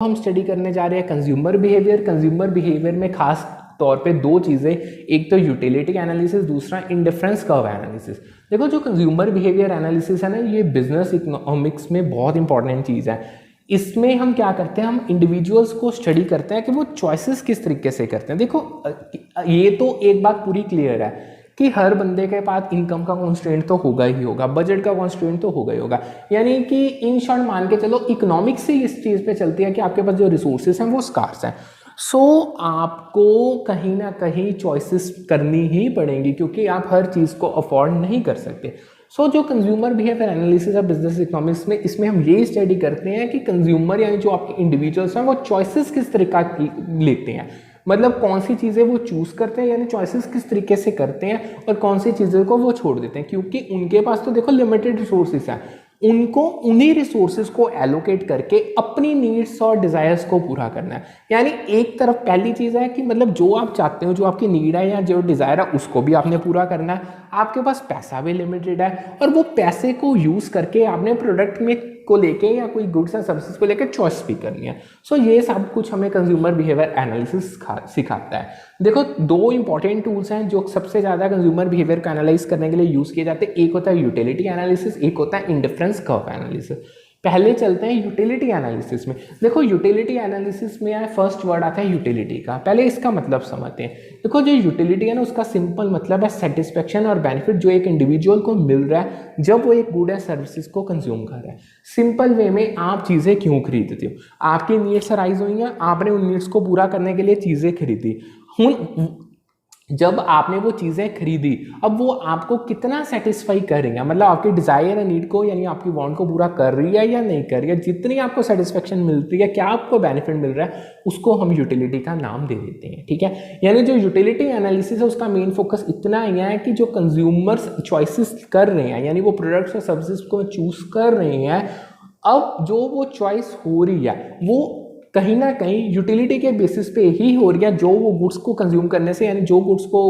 हम स्टडी करने जा रहे हैं कंज्यूमर बिहेवियर। कंज्यूमर बिहेवियर में खास तौर पे दो चीज़ें, एक तो यूटिलिटी एनालिसिस, दूसरा इंडिफरेंस कर्व एनालिसिस। देखो जो कंज्यूमर बिहेवियर एनालिसिस है ना, ये बिजनेस इकोनॉमिक्स में बहुत इंपॉर्टेंट चीज़ है। इसमें हम क्या करते हैं, हम इंडिविजुअल्स को स्टडी करते हैं कि वो चॉइसेस किस तरीके से करते हैं। देखो ये तो एक बात पूरी क्लियर है कि हर बंदे के पास इनकम का कॉन्स्ट्रेंट तो होगा ही होगा, बजट का कॉन्स्ट्रेंट तो होगा ही होगा। यानी कि इन शॉर्ट मान के चलो इकोनॉमिक्स से इस चीज़ पे चलती है कि आपके पास जो रिसोर्सेज हैं वो स्कार्स हैं। सो आपको कहीं ना कहीं चॉइसेस करनी ही पड़ेंगी क्योंकि आप हर चीज़ को अफोर्ड नहीं कर सकते। सो जो कंज्यूमर बिहेवियर एनालिसिस है बिजनेस इकोनॉमिक्स में, इसमें हम ये स्टडी करते हैं कि कंज्यूमर यानी जो आपके इंडिविजुअल्स हैं वो चॉइसेस किस तरीका की लेते हैं, मतलब कौन सी चीज़ें वो चूज़ करते हैं, यानी चॉइसेस किस तरीके से करते हैं और कौन सी चीज़ों को वो छोड़ देते हैं। क्योंकि उनके पास तो देखो लिमिटेड रिसोर्सेज हैं, उनको उन्हीं रिसोर्सेज को एलोकेट करके अपनी नीड्स और डिज़ायर्स को पूरा करना है। यानी एक तरफ पहली चीज़ है कि मतलब जो आप चाहते हो, जो आपकी नीड है या जो डिज़ायर है, उसको भी आपने पूरा करना है। आपके पास पैसा भी लिमिटेड है और वो पैसे को यूज़ करके आपने प्रोडक्ट में को लेके या कोई गुड्स एंड सर्विसेज को लेके चॉइस भी करनी है। सो ये सब कुछ हमें कंज्यूमर बिहेवियर एनालिसिस सिखाता है। देखो दो इंपॉर्टेंट टूल्स हैं जो सबसे ज़्यादा कंज्यूमर बिहेवियर को एनालाइज करने के लिए यूज़ किए जाते हैं, एक होता है यूटिलिटी एनालिसिस, एक होता है इंडिफरेंस कर्व एनालिसिस। पहले चलते हैं यूटिलिटी एनालिसिस में। देखो यूटिलिटी एनालिसिस में फर्स्ट वर्ड आता है यूटिलिटी का, पहले इसका मतलब समझते हैं। देखो जो यूटिलिटी है ना, उसका सिंपल मतलब है सेटिस्फेक्शन और बेनिफिट जो एक इंडिविजुअल को मिल रहा है जब वो एक गुड या सर्विसेज को कंज्यूम कर रहा है। सिंपल वे में आप चीज़ें क्यों खरीदते हो, आपकी नीड्स अराइज हुई हैं, आपने उन नीड्स को पूरा करने के लिए चीज़ें खरीदी। जब आपने वो चीज़ें खरीदी, अब वो आपको कितना सेटिस्फाई कर रही है, मतलब आपकी डिज़ायर या नीड को यानी आपकी वांट को पूरा कर रही है या नहीं कर रही है। जितनी आपको सेटिस्फेक्शन मिलती है, क्या आपको बेनिफिट मिल रहा है, उसको हम यूटिलिटी का नाम दे देते हैं। ठीक है, यानी जो यूटिलिटी एनालिसिस है उसका मेन फोकस इतना ही है कि जो कंज्यूमर्स चॉइसेस कर रहे हैं, यानी वो प्रोडक्ट्स और सर्विसेज को चूज कर रहे हैं, अब जो वो चॉइस हो रही है वो कहीं ना कहीं यूटिलिटी के बेसिस पे ही हो रही है। जो वो गुड्स को कंज्यूम करने से, यानी जो गुड्स को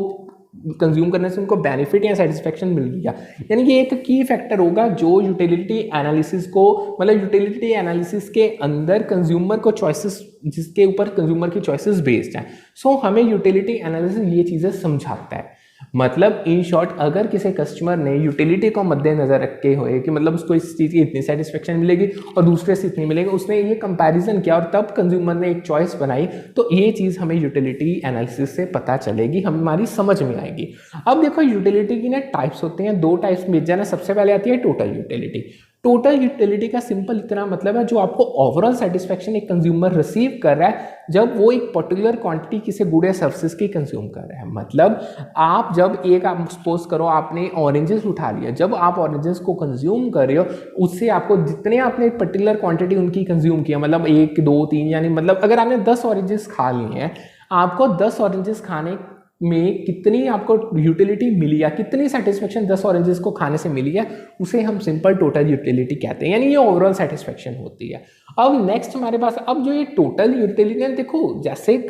कंज्यूम करने से उनको बेनिफिट या सेटिस्फेक्शन मिल रही है, यानी कि एक की फैक्टर होगा जो यूटिलिटी एनालिसिस को, मतलब यूटिलिटी एनालिसिस के अंदर कंज्यूमर को चॉइसेस, जिसके ऊपर कंज्यूमर की चॉइसेस बेस्ड हैं। सो हमें यूटिलिटी एनालिसिस ये चीज़ें समझाता है। मतलब इन शॉर्ट, अगर किसी कस्टमर ने यूटिलिटी को मद्देनजर रखे हुए कि मतलब उसको इस चीज़ की इतनी सेटिस्फेक्शन मिलेगी और दूसरे से इतनी मिलेगी, उसने ये कंपैरिजन किया और तब कंज्यूमर ने एक चॉइस बनाई, तो ये चीज़ हमें यूटिलिटी एनालिसिस से पता चलेगी, हमारी समझ में आएगी। अब देखो यूटिलिटी की ना टाइप्स होते हैं, दो टाइप्स में जाना। सबसे पहले आती है टोटल यूटिलिटी। टोटल यूटिलिटी का सिंपल इतना मतलब है जो आपको ओवरऑल सेटिस्फेक्शन एक कंज्यूमर रिसीव कर रहा है जब वो एक पर्टिकुलर क्वांटिटी किसी गुड या सर्विसेज की कंज्यूम कर रहा है। मतलब आप जब आप सपोज करो आपने ऑरेंजेस उठा लिया, जब आप ऑरेंजेस को कंज्यूम कर रहे हो, उससे आपको जितने आपने पर्टिकुलर क्वांटिटी उनकी कंज्यूम किया, मतलब 1 2 3, यानी मतलब अगर आपने 10 ऑरेंजेस खा लिए हैं, आपको 10 ऑरेंजेस खाने में कितनी आपको यूटिलिटी मिली या कितनी सेटिस्फेक्शन 10 ऑरेंजेस को खाने से मिली है, उसे हम सिंपल टोटल यूटिलिटी कहते हैं, यानी ये ओवरऑल सेटिस्फेक्शन होती है। अब नेक्स्ट हमारे पास, अब जो ये टोटल यूटिलिटी है, देखो जैसे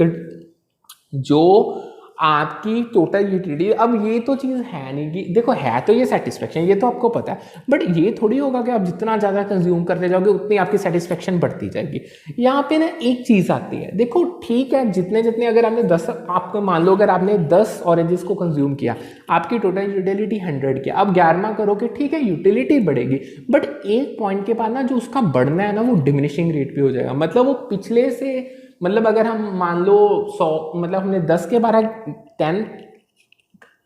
जो आपकी टोटल यूटिलिटी, अब ये तो चीज़ है नहीं कि देखो है तो ये सेटिस्फेक्शन, ये तो आपको पता है, बट ये थोड़ी होगा कि आप जितना ज़्यादा कंज्यूम करते जाओगे उतनी आपकी सेटिस्फेक्शन बढ़ती जाएगी। यहाँ पे ना एक चीज़ आती है, देखो ठीक है, जितने जितने अगर आपने 10, आपको मान लो अगर आपने 10 ऑरेंजेस को कंज्यूम किया, आपकी टोटल यूटिलिटी 100 की, अब 11वां करोगे, ठीक है यूटिलिटी बढ़ेगी, बट एक पॉइंट के बाद ना जो उसका बढ़ना है ना वो डिमिनिशिंग रेट पे हो जाएगा। मतलब वो पिछले से, मतलब अगर हम मान लो 100, मतलब हमने 10 के 10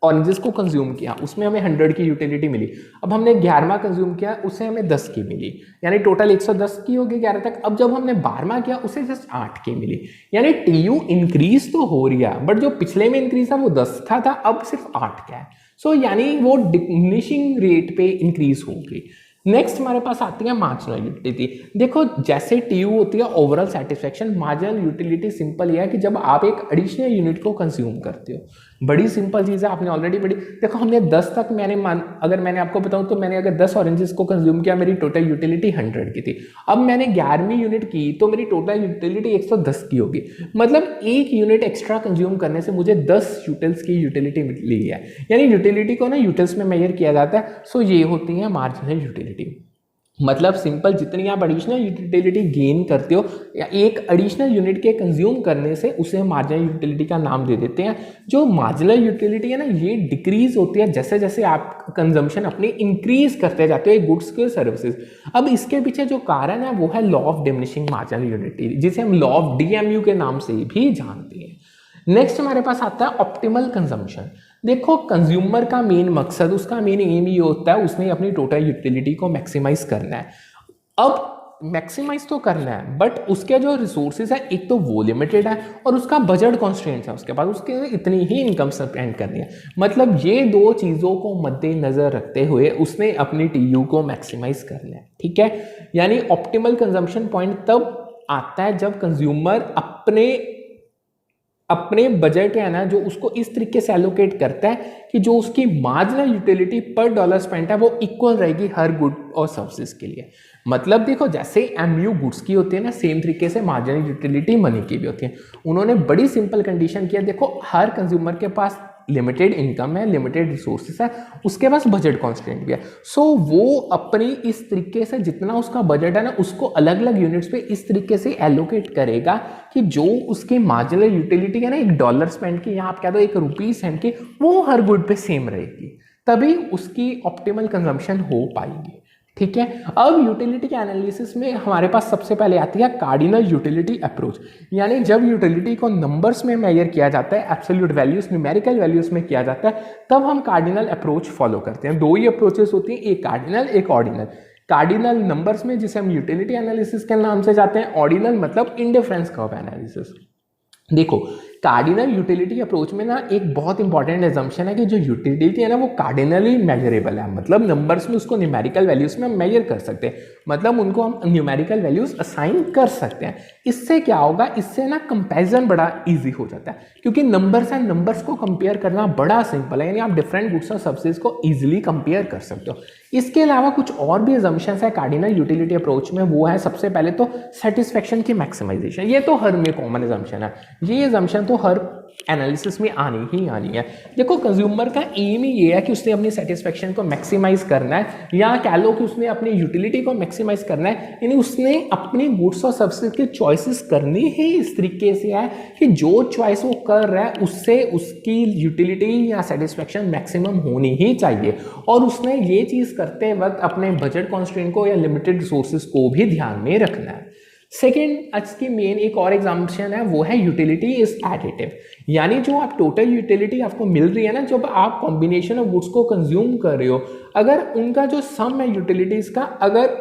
ऑरेंजेस को कंज्यूम किया, उसमें हमें 100 की यूटिलिटी मिली। अब हमने 11वां कंज्यूम किया, उससे हमें 10 की मिली, यानी टोटल 110 की होगी 11 तक। अब जब हमने 12वां किया, उससे जस्ट 8 की मिली, यानी टीयू इंक्रीज तो हो रही है, बट जो पिछले में इंक्रीज था वो 10 था, अब सिर्फ 8 का है। सो यानी वो डिमिनिशिंग रेट पे इंक्रीज होगी। नेक्स्ट हमारे पास आती है मार्जिनल यूटिलिटी। देखो जैसे टीयू होती है overall satisfaction, marginal utility simple ये है कि जब आप एक एडिशनल यूनिट को कंज्यूम करते हो, बड़ी सिंपल चीज़ है, आपने ऑलरेडी बड़ी, देखो हमने 10 तक, अगर मैंने आपको बताऊं तो मैंने अगर 10 ऑरेंजेस को कंज्यूम किया, मेरी टोटल यूटिलिटी 100 की थी। अब मैंने 11वीं यूनिट की तो मेरी टोटल यूटिलिटी 110 की होगी। मतलब एक यूनिट एक्स्ट्रा कंज्यूम करने से मुझे 10 यूटिल्स की यूटिलिटी मिली है, यानी यूटिलिटी को ना यूटिल्स में मेजर किया जाता है। सो ये होती है मार्जिनल यूटिलिटी। मतलब सिंपल, जितनी आप एडिशनल यूटिलिटी गेन करते हो या एक एडिशनल यूनिट के कंज्यूम करने से उसे मार्जिनल यूटिलिटी का नाम दे देते हैं। जो मार्जिनल यूटिलिटी है ना, ये डिक्रीज होती है जैसे जैसे आप कंजम्पशन अपनी इंक्रीज करते जाते हो गुड्स के सर्विसेज। अब इसके पीछे जो कारण है वो है law of diminishing marginal utility, जिसे हम लॉ ऑफ DMU के नाम से भी जानते हैं। नेक्स्ट हमारे पास आता है ऑप्टिमल कंजम्पशन। देखो कंज्यूमर का मेन मकसद, उसका मेन एम ये होता है उसने अपनी टोटल यूटिलिटी को मैक्सिमाइज करना है। अब मैक्सिमाइज तो करना है बट उसके जो रिसोर्सेज है एक तो वो लिमिटेड है और उसका बजट कॉन्स्ट्रेंट्स है उसके पास, उसके इतनी ही इनकम स्पेंड करनी है। मतलब ये दो चीज़ों को मद्देनजर रखते हुए उसने अपनी TU को मैक्सिमाइज करना है, ठीक है। यानी ऑप्टिमल कंजम्पशन पॉइंट तब आता है जब कंज्यूमर अपने बजट है ना जो उसको इस तरीके से एलोकेट करता है कि जो उसकी मार्जिनल यूटिलिटी पर डॉलर स्पेंड है वो इक्वल रहेगी हर गुड और सर्विसेज के लिए। मतलब देखो जैसे MU गुड्स की होती है ना, सेम तरीके से मार्जिनल यूटिलिटी मनी की भी होती है। उन्होंने बड़ी सिंपल कंडीशन किया, देखो हर कंज्यूमर के पास लिमिटेड इनकम है, लिमिटेड रिसोर्सेस है, उसके पास बजट कॉन्स्टेंट भी है। सो वो अपनी इस तरीके से जितना उसका बजट है ना उसको अलग अलग यूनिट्स पे इस तरीके से एलोकेट करेगा कि जो उसकी मार्जिनल यूटिलिटी है ना $1 स्पेंड की या आप कह दो ₹1 स्पेंड की, वो हर गुड पे सेम रहेगी, तभी उसकी ऑप्टिमल कंजम्पशन हो पाएगी, ठीक है। अब यूटिलिटी के एनालिसिस में हमारे पास सबसे पहले आती है कार्डिनल यूटिलिटी अप्रोच। यानी जब यूटिलिटी को नंबर्स में मेजर किया जाता है, एब्सोल्यूट वैल्यूज न्यूमेरिकल वैल्यूज में किया जाता है, तब हम कार्डिनल अप्रोच फॉलो करते हैं। दो ही अप्रोचेस होती हैं, एक कार्डिनल एक ऑर्डिनल। कार्डिनल नंबर्स में जिसे हम यूटिलिटी एनालिसिस के नाम से जाते हैं, ऑर्डिनल मतलब इंडिफरेंस कर्व एनालिसिस। देखो कार्डिनल यूटिलिटी अप्रोच में ना एक बहुत इंपॉर्टेंट एजम्पशन है कि जो यूटिलिटी है ना वो कार्डिनली मेजरेबल है, मतलब नंबर्स में उसको न्यूमेरिकल वैल्यूज में हम मेजर कर सकते हैं, मतलब उनको हम न्यूमेरिकल वैल्यूज असाइन कर सकते हैं। इससे क्या होगा, इससे ना कंपैरिजन बड़ा इजी हो जाता है क्योंकि नंबर्स एंड नंबर्स को कंपेयर करना बड़ा सिंपल है, यानी आप डिफरेंट गुड्स और सर्विसेज को ईजिली कंपेयर कर सकते हो। इसके अलावा कुछ और भी एजम्पशंस है कार्डिनल यूटिलिटी अप्रोच में, वो है सबसे पहले तो सेटिस्फेक्शन की मैक्सिमाइजेशन। ये तो हर में कॉमन एजम्पशन है, ये एजम्पशन तो हर एनालिसिस में आनी ही आनी है। देखो कंज्यूमर का एम ही ये है कि उसने अपनी सेटिस्फेक्शन को मैक्सिमाइज करना है, या कह लो कि उसने अपनी यूटिलिटी को मैक्सिमाइज करना है, यानी उसने अपनी गुड्स और सर्विसेज की चॉइसेस करनी ही इस तरीके से है कि जो चॉइस वो कर रहा है उससे उसकी यूटिलिटी या सेटिस्फेक्शन मैक्सिमम होनी ही चाहिए, और उसने ये चीज़ करते वक्त अपने बजट कॉन्स्ट्रेंट को या लिमिटेड रिसोर्सेज को भी ध्यान में रखना है। सेकेंड, आज की मेन एक और एग्जाम्पशन है, वो है यूटिलिटी इज एडिटिव। यानी जो आप टोटल यूटिलिटी आपको मिल रही है ना, जब आप कॉम्बिनेशन ऑफ गुड्स को कंज्यूम कर रहे हो, अगर उनका जो सम है यूटिलिटीज का, अगर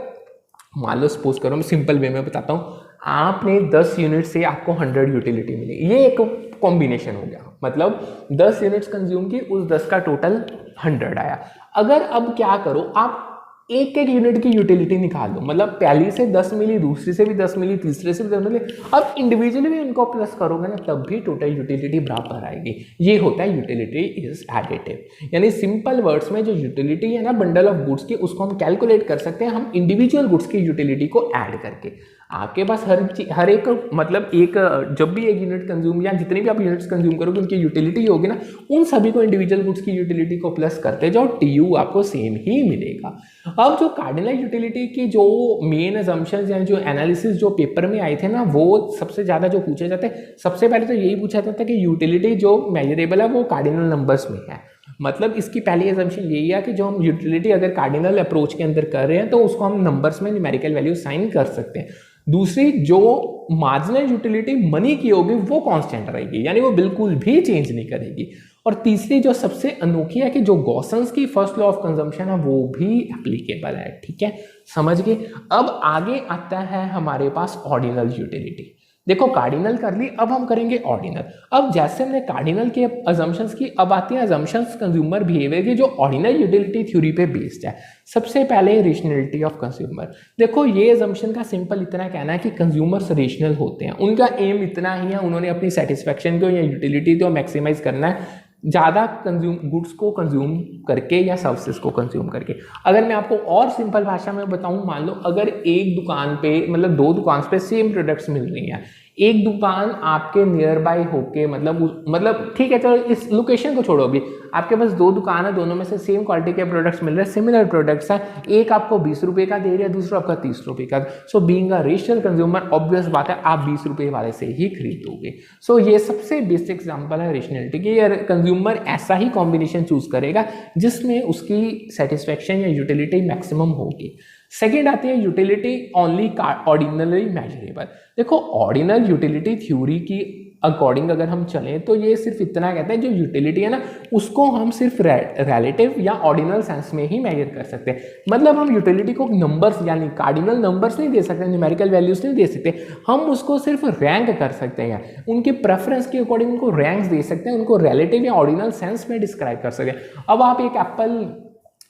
मान लो सपोज करो, मैं सिंपल वे में बताता हूँ, आपने 10 यूनिट से आपको 100 यूटिलिटी मिली, ये एक कॉम्बिनेशन हो गया, मतलब 10 यूनिट्स कंज्यूम की, उस 10 का टोटल 100 आया। अगर अब क्या करो, आप एक एक यूनिट की यूटिलिटी निकाल लो, मतलब पहली से 10 मिली, दूसरी से भी 10 मिली, तीसरे से भी 10 मिली, अब इंडिविजुअली भी इनको प्लस करोगे ना तब भी टोटल यूटिलिटी बराबर आएगी। ये होता है यूटिलिटी इज एडिटिव। यानी सिंपल वर्ड्स में जो यूटिलिटी है ना बंडल ऑफ गुड्स की, उसको हम कैलकुलेट कर सकते हैं हम इंडिविजुअल गुड्स की यूटिलिटी को ऐड करके। आपके पास हर एक मतलब एक जब भी एक यूनिट कंज्यूम या जितनी भी आप यूनिट्स कंज्यूम करोगे उनकी यूटिलिटी होगी ना, उन सभी को इंडिविजुअल गुड्स की यूटिलिटी को प्लस करते जाओ, TU आपको सेम ही मिलेगा। अब जो कार्डिनल यूटिलिटी की जो मेन असम्पशंस या जो एनालिसिस जो पेपर में आए थे ना, वो सबसे ज़्यादा जो पूछे जाते हैं, सबसे पहले तो यही पूछा जाता है कि यूटिलिटी जो मेजरेबल है वो कार्डिनल नंबर्स में है। मतलब इसकी पहली असम्पशन यही है कि जो हम यूटिलिटी अगर कार्डिनल अप्रोच के अंदर कर रहे हैं तो उसको हम नंबर्स में न्यूमेरिकल वैल्यू साइन कर सकते हैं। दूसरी, जो मार्जिनल यूटिलिटी मनी की होगी वो कांस्टेंट रहेगी, यानी वो बिल्कुल भी चेंज नहीं करेगी। और तीसरी जो सबसे अनोखी है कि जो गॉसन्स की फर्स्ट लॉ ऑफ कंजम्पशन है वो भी एप्लीकेबल है, ठीक है, समझ गए। अब आगे आता है हमारे पास ऑर्डिनल यूटिलिटी। देखो कार्डिनल कर ली, अब हम करेंगे ऑर्डिनल। अब जैसे हमने कार्डिनल के अजम्पशंस की, अब आती है अजम्पशंस कंज्यूमर बिहेवियर की जो ऑर्डिनल यूटिलिटी थ्योरी पे बेस्ड है। सबसे पहले रेशनलिटी ऑफ कंज्यूमर। देखो ये अजम्पशन का सिंपल इतना कहना है कि कंज्यूमर्स रेशनल होते हैं, उनका एम इतना ही है, उन्होंने अपनी सेटिस्फेक्शन को या यूटिलिटी को मैक्सिमाइज करना है ज़्यादा गुड्स को कंज्यूम करके या सर्विसेज को कंज्यूम करके। अगर मैं आपको और सिंपल भाषा में बताऊं, मान लो अगर एक दुकान पे मतलब 2 दुकान पे सेम प्रोडक्ट्स मिल रही हैं, एक दुकान आपके नियर बाय होके मतलब ठीक है चलो इस लोकेशन को छोड़ो, अभी आपके पास दो दुकान है, दोनों में से सेम क्वालिटी के प्रोडक्ट्स मिल रहे हैं, सिमिलर प्रोडक्ट्स हैं, एक आपको 20 रुपए का दे रहा है, दूसरा आपका 30 रुपए का। So being a rational consumer obvious बात है आप 20 रुपए वाले से ही खरीदोगे। सो ये सबसे बेसिक एग्जांपल है रेशनलिटी की, यार कंज्यूमर ऐसा ही कॉम्बिनेशन चूज करेगा जिसमें उसकी सेटिस्फेक्शन या यूटिलिटी मैक्सिमम होगी। सेकेंड आती है यूटिलिटी ओनली ऑर्डिनरी मेजरेबल। देखो ऑर्डिनल यूटिलिटी थ्योरी की अकॉर्डिंग अगर हम चलें तो ये सिर्फ इतना कहता है जो यूटिलिटी है ना उसको हम सिर्फ रिलेटिव या ऑर्डिनल सेंस में ही मेजर कर सकते हैं। मतलब हम यूटिलिटी को नंबर्स यानी कार्डिनल नंबर्स नहीं दे सकते, न्यूमेरिकल वैल्यूज नहीं दे सकते, हम उसको सिर्फ रैंक कर सकते हैं, उनके प्रेफरेंस के अकॉर्डिंग उनको रैंक्स दे सकते हैं, उनको रिलेटिव या ऑर्डिनल सेंस में डिस्क्राइब कर सकते हैं। अब आप एक एप्पल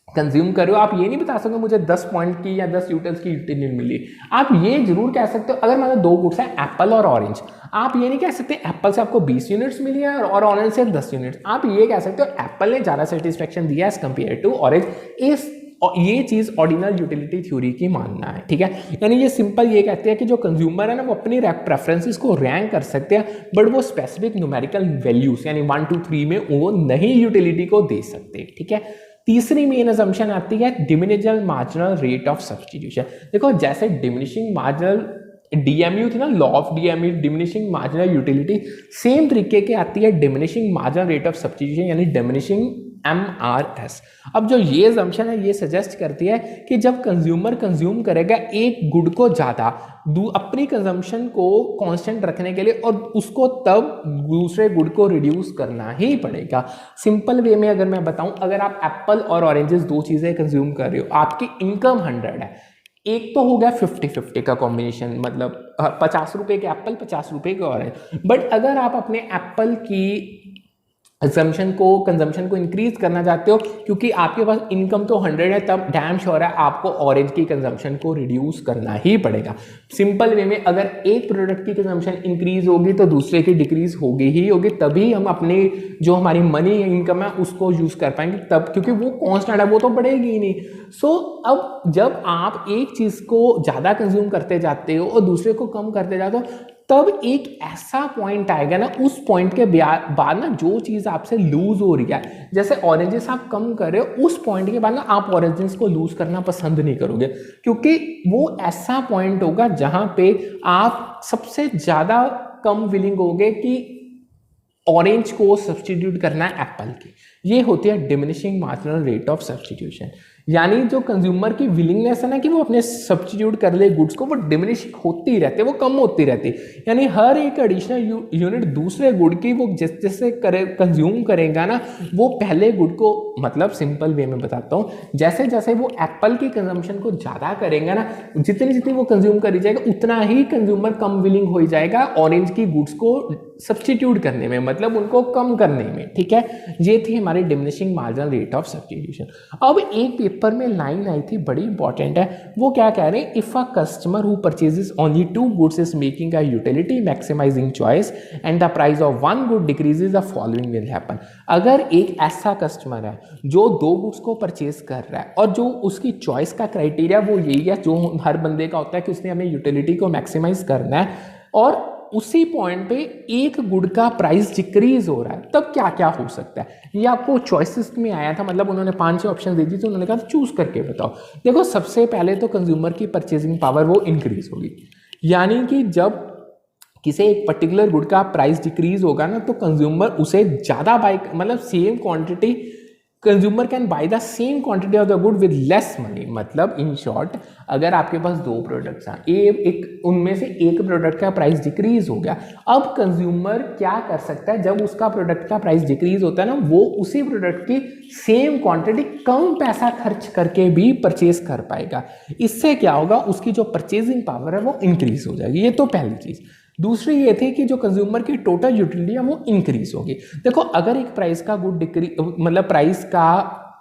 कंज्यूम कर रहे हो, आप ये नहीं बता सकते मुझे 10 पॉइंट की या 10 यूटिल्स की यूटिलिटी मिली। आप ये जरूर कह सकते हो अगर मतलब दो गुड्स हैं एप्पल और ऑरेंज, आप ये नहीं कह सकते एप्पल से आपको 20 यूनिट्स मिली है और ऑरेंज से 10 यूनिट्स। आप ये कह सकते हो एप्पल ने ज़्यादा सेटिस्फेक्शन दिया एज कंपेयर टू ऑरेंज। ये चीज़ ऑर्डिनल यूटिलिटी थ्योरी की मानना है, ठीक है। यानी ये सिंपल ये कहते हैं कि जो कंज्यूमर है ना वो अपनी प्रेफरेंसेस को रैंक कर सकते हैं, बट वो स्पेसिफिक न्यूमेरिकल वैल्यूज यानी 1 2 3 में वो नहीं यूटिलिटी को दे सकते, ठीक है। तीसरी मेन असम्पशन आती है diminishing marginal rate of substitution. देखो जैसे डिमिनिशिंग मार्जिनल डीएमयू थी ना, law of DMU diminishing marginal utility, same तरीके के आती है diminishing marginal rate of substitution यानी डिमिनिशिंग MRS। अब जो ये असम्पशन है ये सजेस्ट करती है कि जब कंज्यूमर कंज्यूम करेगा एक गुड को ज़्यादा अपनी कंजम्पशन को कांस्टेंट रखने के लिए और उसको तब दूसरे गुड को रिड्यूस करना ही पड़ेगा। सिंपल वे में अगर मैं बताऊं, अगर आप एप्पल और ऑरेंजेस दो चीज़ें कंज्यूम कर रहे हो, आपकी इनकम 100 है, एक तो हो गया 50-50 का कॉम्बिनेशन, मतलब 50 रुपए के एप्पल 50 रुपए के ऑरेंज। बट अगर आप अपने एप्पल की कंजम्पशन को इंक्रीज करना चाहते हो क्योंकि आपके पास इनकम तो 100 है, तब डैम श्योर है आपको ऑरेंज की कंजम्पशन को रिड्यूस करना ही पड़ेगा। सिंपल वे में अगर एक प्रोडक्ट की कंजम्पशन इंक्रीज होगी तो दूसरे की डिक्रीज होगी ही होगी, तभी हम अपने जो हमारी मनी इनकम है उसको यूज कर पाएंगे, तब क्योंकि वो कॉन्स्टेंट है वो तो बढ़ेगी ही नहीं। सो अब जब आप एक चीज को ज्यादा कंज्यूम करते जाते हो और दूसरे को कम करते जाते हो, तब एक ऐसा पॉइंट आएगा ना, उस पॉइंट के बाद ना जो चीज आपसे लूज हो रही है, जैसे ऑरेंजेस आप कम कर रहे हो, उस पॉइंट के बाद ना आप ऑरेंजेस को लूज करना पसंद नहीं करोगे, क्योंकि वो ऐसा पॉइंट होगा जहां पे आप सबसे ज्यादा कम विलिंग होगे कि ऑरेंज को सब्स्टिट्यूट करना है एप्पल की। ये होती है diminishing marginal rate of substitution, यानी जो कंज्यूमर की विलिंगनेस है ना कि वो अपने सब्स्टिट्यूट कर ले गुड्स को, वो डिमिनिश होती रहती है, वो कम होती रहती है। यानी हर एक एडिशनल यूनिट दूसरे गुड की वो जैसे जैसे कंज्यूम करेगा ना, वो पहले गुड को, मतलब सिंपल वे में बताता हूँ, जैसे जैसे वो एप्पल की कंजम्पशन को ज़्यादा करेगा ना, जितनी जितनी वो कंज्यूम करी जाएगा उतना ही कंज्यूमर कम विलिंग हो जाएगा ऑरेंज की गुड्स को सब्स्टिट्यूट करने में, मतलब उनको कम करने में, ठीक है। ये थी हमारी diminishing marginal rate of substitution. अब एक पेपर में लाइन आई थी बड़ी इंपॉर्टेंट है, वो क्या कह रहे हैं, if a customer who purchases only 2 goods is making a utility maximizing choice and the price of 1 good decreases, the following will happen. अगर एक ऐसा कस्टमर है जो 2 गुड्स को परचेज कर रहा है और जो उसकी चॉइस का क्राइटेरिया वो यही है जो हर बंदे का होता है कि उसने अपनी यूटिलिटी को मैक्सिमाइज करना है, और उसी पॉइंट पे एक गुड का प्राइस डिक्रीज हो रहा है, तब क्या क्या हो सकता है। ये आपको चॉइसेस में आया था, मतलब उन्होंने 5-6 ऑप्शन दे दी तो उन्होंने कहा चूज करके बताओ। देखो सबसे पहले तो कंज्यूमर की परचेजिंग पावर वो इंक्रीज होगी, यानी कि जब किसी एक पर्टिकुलर गुड का प्राइस डिक्रीज होगा ना, तो कंज्यूमर उसे ज़्यादा बाय, मतलब same quantity, consumer can by the same quantity of the good with less money. मतलब इन शॉर्ट, अगर आपके पास 2 प्रोडक्ट्स हैं, एक उनमें से एक प्रोडक्ट का प्राइस डिक्रीज हो गया, अब कंज्यूमर क्या कर सकता है, जब उसका प्रोडक्ट का प्राइस डिक्रीज होता है ना, वो उसी प्रोडक्ट की सेम क्वांटिटी कम पैसा खर्च करके भी परचेज कर पाएगा। इससे क्या होगा, उसकी जो परचेजिंग पावर है वो इंक्रीज हो जाएगी। ये तो पहली चीज। दूसरी ये थी कि जो कंज्यूमर की टोटल यूटिलिटी है वो इंक्रीज होगी। देखो अगर एक प्राइस का गुड मतलब प्राइस का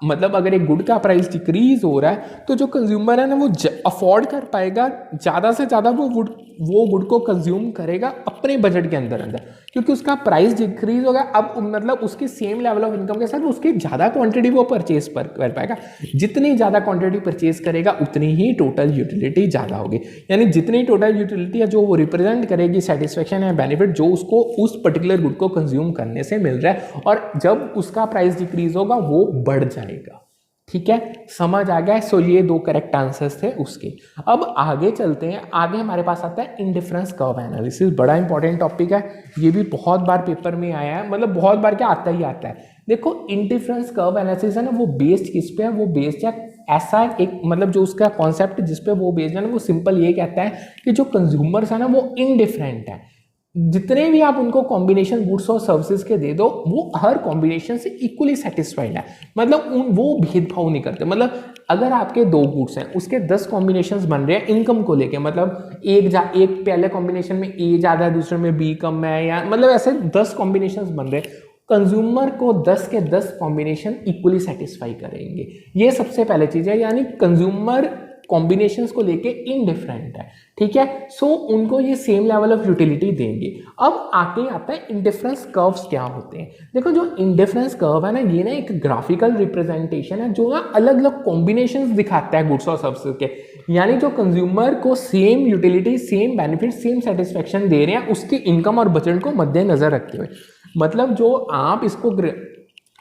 मतलब अगर एक गुड का प्राइस डिक्रीज हो रहा है तो जो कंज्यूमर है ना वो अफोर्ड कर पाएगा, ज़्यादा से ज़्यादा वो गुड को कंज्यूम करेगा अपने बजट के अंदर क्योंकि उसका प्राइस डिक्रीज होगा। अब मतलब उसके सेम लेवल ऑफ इनकम के साथ उसकी ज़्यादा क्वांटिटी वो परचेज कर पाएगा। जितनी ज़्यादा क्वांटिटी परचेज करेगा उतनी ही टोटल यूटिलिटी ज़्यादा होगी, यानी जितनी टोटल यूटिलिटी है जो वो रिप्रेजेंट करेगी सेटिस्फेक्शन या बेनिफिट जो उसको उस पर्टिकुलर गुड को कंज्यूम करने से मिल रहा है, और जब उसका प्राइस डिक्रीज होगा वो बढ़ जाएगा। ठीक है, समझ आ गया। सो ये दो करेक्ट आंसर्स थे उसके। अब आगे चलते हैं, आगे हमारे पास आता है इंडिफरेंस कर्व एनालिसिस। बड़ा इंपॉर्टेंट टॉपिक है, ये भी बहुत बार पेपर में आया है, मतलब बहुत बार क्या आता ही आता है। देखो इंडिफरेंस कर्व एनालिसिस है ना, वो बेस्ड किस पे है, वो बेस्ड है ऐसा एक मतलब जो उसका कॉन्सेप्ट जिस पे वो बेस्ड है ना, वो सिंपल ये कहता है कि जो कंज्यूमर्स है ना वो इनडिफरेंट है। जितने भी आप उनको कॉम्बिनेशन गुड्स और सर्विसेज के दे दो वो हर कॉम्बिनेशन से इक्वली सेटिस्फाइड है, मतलब वो भेदभाव नहीं करते। मतलब अगर आपके 2 गुड्स हैं उसके 10 कॉम्बिनेशंस बन रहे हैं इनकम को लेके, मतलब एक पहले कॉम्बिनेशन में ए ज़्यादा है दूसरे में बी कम है, या मतलब ऐसे 10 कॉम्बिनेशंस बन रहे हैं, कंज्यूमर को 10 के 10 कॉम्बिनेशन इक्वली सेटिस्फाई करेंगे। ये सबसे पहले चीज़ है, यानी कंज्यूमर कॉम्बिनेशंस को लेके इनडिफरेंट है। ठीक है, सो उनको ये सेम लेवल ऑफ यूटिलिटी देंगे। अब आगे आता है इंडिफरेंस कर्व्स क्या होते हैं। देखो जो इंडिफरेंस कर्व है ना, ये ना एक ग्राफिकल रिप्रेजेंटेशन है जो ना अलग अलग कॉम्बिनेशंस दिखाता है गुड्स और सर्विसेज के, यानी जो कंज्यूमर को same utility, same benefit, same satisfaction दे रहे हैं उसके इनकम और बजट को मद्देनजर रखते हुए। मतलब जो आप इसको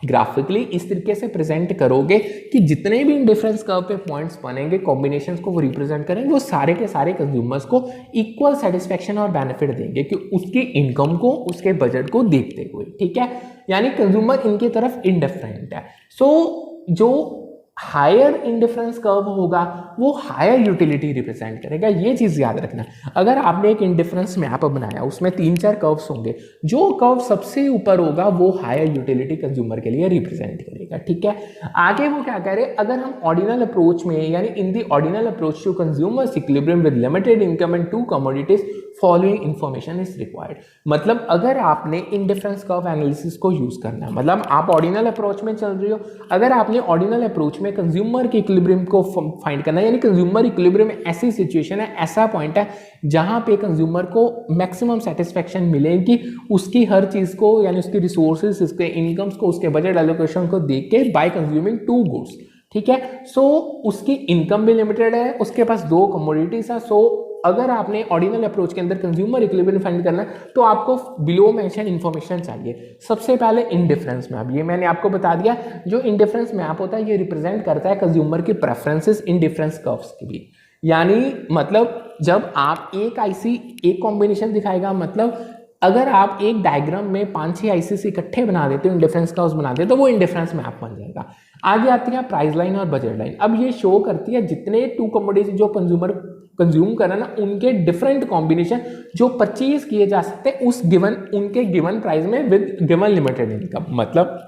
ग्राफिकली इस तरीके से प्रेजेंट करोगे कि जितने भी इंडिफरेंस कर्व पे पॉइंट्स बनेंगे, कॉम्बिनेशंस को वो रिप्रेजेंट करेंगे, वो सारे के सारे कंज्यूमर्स को इक्वल सेटिस्फेक्शन और बेनिफिट देंगे कि उसकी इनकम को, उसके बजट को देखते हुए। ठीक है, यानी कंज्यूमर इनकी तरफ इंडिफरेंट है। सो जो हायर इंडिफरेंस कर्व होगा वो हायर यूटिलिटी रिप्रेजेंट करेगा, ये चीज़ याद रखना। अगर आपने एक इंडिफरेंस मैप बनाया उसमें 3-4 कर्व्स होंगे, जो कर्व सबसे ऊपर होगा वो हायर यूटिलिटी कंज्यूमर के लिए रिप्रेजेंट करेगा। ठीक है, आगे वो क्या कह रहे, अगर हम ऑर्डिनल अप्रोच में, यानी in the ordinal approach to consumers equilibrium with limited income and 2 commodities following information is required. मतलब अगर आपने इंडिफरेंस कर्व एनालिसिस को यूज करना है, मतलब आप ऑर्डिनल अप्रोच में चल रही हो, अगर आपने ऑर्डिनल अप्रोच में कंज्यूमर के इक्विलिब्रियम को फाइंड करना है, यानी कंज्यूमर इक्विलिब्रियम ऐसी सिचुएशन है, ऐसा पॉइंट है जहां पे कंज्यूमर को मैक्सिमम सेटिस्फेक्शन मिलेगी उसकी हर चीज को, यानी उसकी रिसोर्सेज, उसके इनकम्स को, उसके बजट एलोकेशन को देख के बाय कंज्यूमिंग 2 गुड्स। ठीक है, सो उसकी इनकम भी लिमिटेड है, उसके पास 2 कमोडिटीज है। सो अगर आपने ऑर्डिनल अप्रोच के अंदर कंज्यूमर इक्विलिब्रियम फाइंड करना है तो आपको बिलो मेंशन इंफॉर्मेशन चाहिए। सबसे पहले इंडिफरेंस मैप, ये मैंने आपको बता दिया। जो इंडिफरेंस मैप होता है ये रिप्रेजेंट करता है कंज्यूमर की प्रेफरेंसेस इंडिफरेंस कर्व्स की भी, यानी मतलब जब आप एक आईसी एक कॉम्बिनेशन दिखाएगा, मतलब अगर आप एक डायग्राम में 5-6 आईसी इकट्ठे बना देते हो, इंडिफरेंस कर्व्स बना देते हो, तो वो इंडिफरेंस मैप बन जाएगा। आगे आती है प्राइस लाइन और बजट लाइन। अब ये शो करती है जितने 2 कमोडिटीज जो कंज्यूमर कंज्यूम करना ना, उनके डिफरेंट कॉम्बिनेशन जो परचेज किए जा सकते हैं उस उनके गिवन प्राइस में विद गिवन लिमिटेड इनकम। मतलब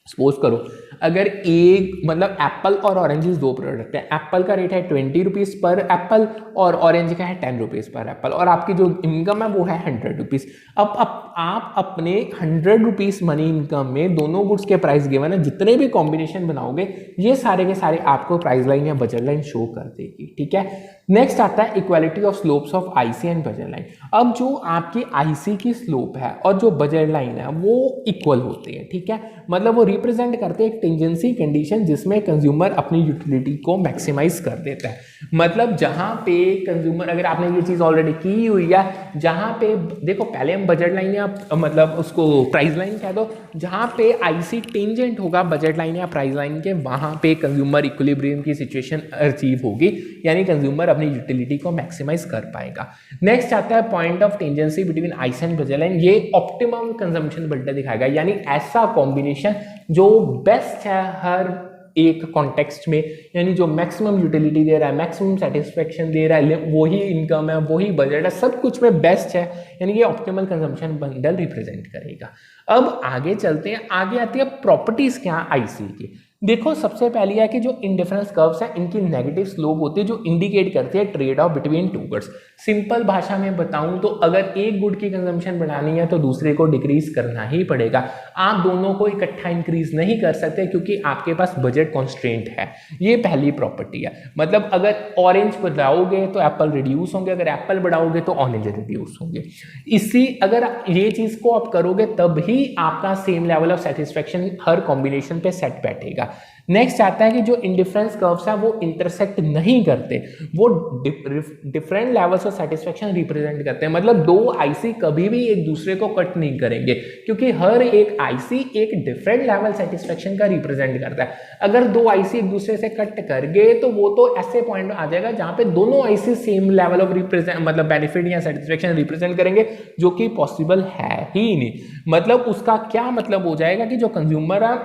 सपोज करो अगर एक मतलब एप्पल और ऑरेंजेस 2 प्रोडक्ट है, एप्पल का रेट है 20 रुपीज़ पर एप्पल और ऑरेंज का है 10 रुपीज़ पर एप्पल, और आपकी जो इनकम है वो है 100 रुपीज़। अब आप अपने 100 रुपीज़ मनी इनकम में दोनों गुड्स के प्राइस गिवन है, जितने भी कॉम्बिनेशन बनाओगे ये सारे के सारे आपको प्राइस लाइन या बजट लाइन शो कर देगी। ठीक है, नेक्स्ट आता है equality of slopes of IC and budget line. अब जो आपकी आईसी की स्लोप है और जो बजट लाइन है वो इक्वल होते हैं। ठीक है, मतलब वो रिप्रेजेंट करते हैं एक टेंजेंसी कंडीशन जिसमें कंज्यूमर अपनी यूटिलिटी को मैक्सिमाइज कर देता है। मतलब जहां पे कंज्यूमर, अगर आपने ये चीज ऑलरेडी की हुई है, जहां पे देखो पहले हम बजट लाइन या मतलब उसको प्राइस लाइन कह दो, जहां पे आईसी टेंजेंट होगा बजट लाइन या प्राइस लाइन के, वहां पे कंज्यूमर इक्विलिब्रियम की सिचुएशन अचीव होगी, यानी कंज्यूमर अपनी यूटिलिटी को मैक्सिमाइज कर पाएगा। नेक्स्ट आता है point of tangency between IC and budget line. ये ऑप्टिमम कंजम्पशन बिल्डर दिखाएगा, यानी ऐसा कॉम्बिनेशन जो बेस्ट है हर एक कॉन्टेक्स्ट में, यानी जो मैक्सिमम यूटिलिटी दे रहा है, मैक्सिमम सेटिस्फेक्शन दे रहा है, वही इनकम है, वही बजट है, सब कुछ में बेस्ट है, यानी ये ऑप्टिमल कंजम्पशन बंडल रिप्रेजेंट करेगा। अब आगे चलते हैं, आगे आती है प्रॉपर्टीज क्या आईसी की। देखो सबसे पहली है कि जो इंडिफरेंस कर्व्स हैं इनकी नेगेटिव स्लोप होती है जो इंडिकेट करती है trade off between two goods. Simple भाषा में बताऊं तो अगर एक गुड की कंजम्पशन बढ़ानी है तो दूसरे को डिक्रीज करना ही पड़ेगा। आप दोनों को इकट्ठा इंक्रीज नहीं कर सकते क्योंकि आपके पास बजट कॉन्स्ट्रेंट है। ये पहली प्रॉपर्टी है। मतलब अगर ऑरेंज बढ़ाओगे तो एप्पल रिड्यूस होंगे, अगर एप्पल बढ़ाओगे तो ऑरेंज रिड्यूस होंगे। इसी अगर ये चीज को आप करोगे तब ही आपका same level of satisfaction her combination पे सेट बैठेगा। नेक्स्ट आता है कि जो इंडिफरेंस कर्व्स हैं वो इंटरसेक्ट नहीं करते, वो different levels of satisfaction represent करते हैं। मतलब दो आईसी कभी भी एक दूसरे को कट नहीं करेंगे क्योंकि हर एक आईसी एक डिफरेंट लेवल सेटिस्फेक्शन का रिप्रेजेंट करता है। अगर दो आईसी एक दूसरे से कट कर गए तो वो तो ऐसे पॉइंट आ जाएगा जहां पे दोनों IC same level of represent मतलब बेनिफिट या सेटिस्फेक्शन रिप्रेजेंट करेंगे, जो कि पॉसिबल है ही नहीं। मतलब उसका क्या मतलब हो जाएगा कि जो कंज्यूमर है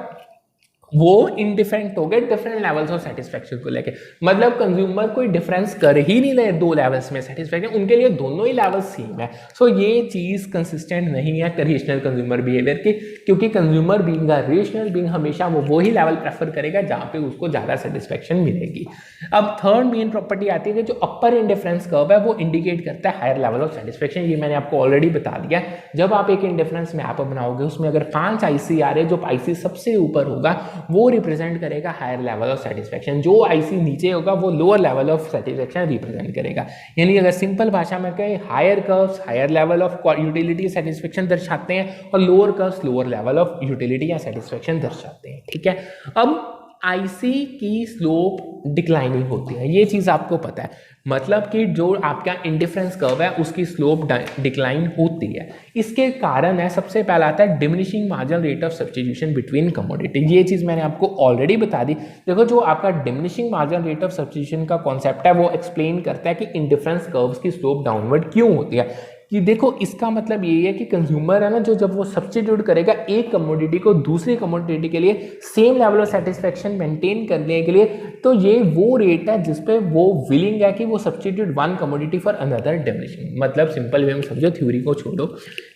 वो इंडिफरेंट हो गए डिफरेंट लेवल्स ऑफ सेटिस्फेक्शन को लेके। मतलब कंज्यूमर कोई डिफरेंस कर ही नहीं रहे दो लेवल्स में सेटिस्फेक्शन, उनके लिए दोनों ही लेवल सेम है। सो ये चीज कंसिस्टेंट नहीं है रेशनल कंज्यूमर बिहेवियर की, क्योंकि consumer being a rational being हमेशा वो ही लेवल प्रेफर करेगा जहां पे उसको ज्यादा सेटिस्फेक्शन मिलेगी। अब थर्ड मेन प्रॉपर्टी आती है कि जो अपर इंडिफरेंस कर्व है वो इंडिकेट करता है हायर लेवल ऑफ सेटिस्फेक्शन। ये मैंने आपको ऑलरेडी बता दिया। जब आप एक इंडिफरेंस मैप बनाओगे उसमें अगर 5 आईसी आ रहे, जो आईसी सबसे ऊपर होगा वो रिप्रेजेंट करेगा हायर लेवल ऑफ सेटिस्फेक्शन, जो आईसी नीचे होगा वो lower level of satisfaction represent करेगा। यानी अगर सिंपल भाषा में कहें, higher curves higher level of utility satisfaction दर्शाते हैं और lower curves lower level of utility या सेटिस्फेक्शन दर्शाते हैं। ठीक है, अब आईसी की स्लोप डिक्लाइनिंग होती है, ये चीज आपको पता है। मतलब कि जो आपका इंडिफरेंस कर्व है उसकी स्लोप डिक्लाइन होती है। इसके कारण है, सबसे पहला आता है diminishing marginal rate of substitution between commodity. ये चीज मैंने आपको ऑलरेडी बता दी। देखो जो आपका diminishing marginal rate of substitution का कॉन्सेप्ट है वो एक्सप्लेन करता है कि इंडिफरेंस कर्व्स की स्लोप डाउनवर्ड क्यों होती है। कि देखो इसका मतलब ये है कि कंज्यूमर है ना, जो जब वो सब्स्टिट्यूट करेगा एक कमोडिटी को दूसरी कमोडिटी के लिए same level of satisfaction maintain करने के लिए, तो ये वो रेट है जिसपे वो विलिंग है कि वो substitute one commodity for another diminishing. मतलब सिंपल वे में समझो, थ्योरी को छोड़ो।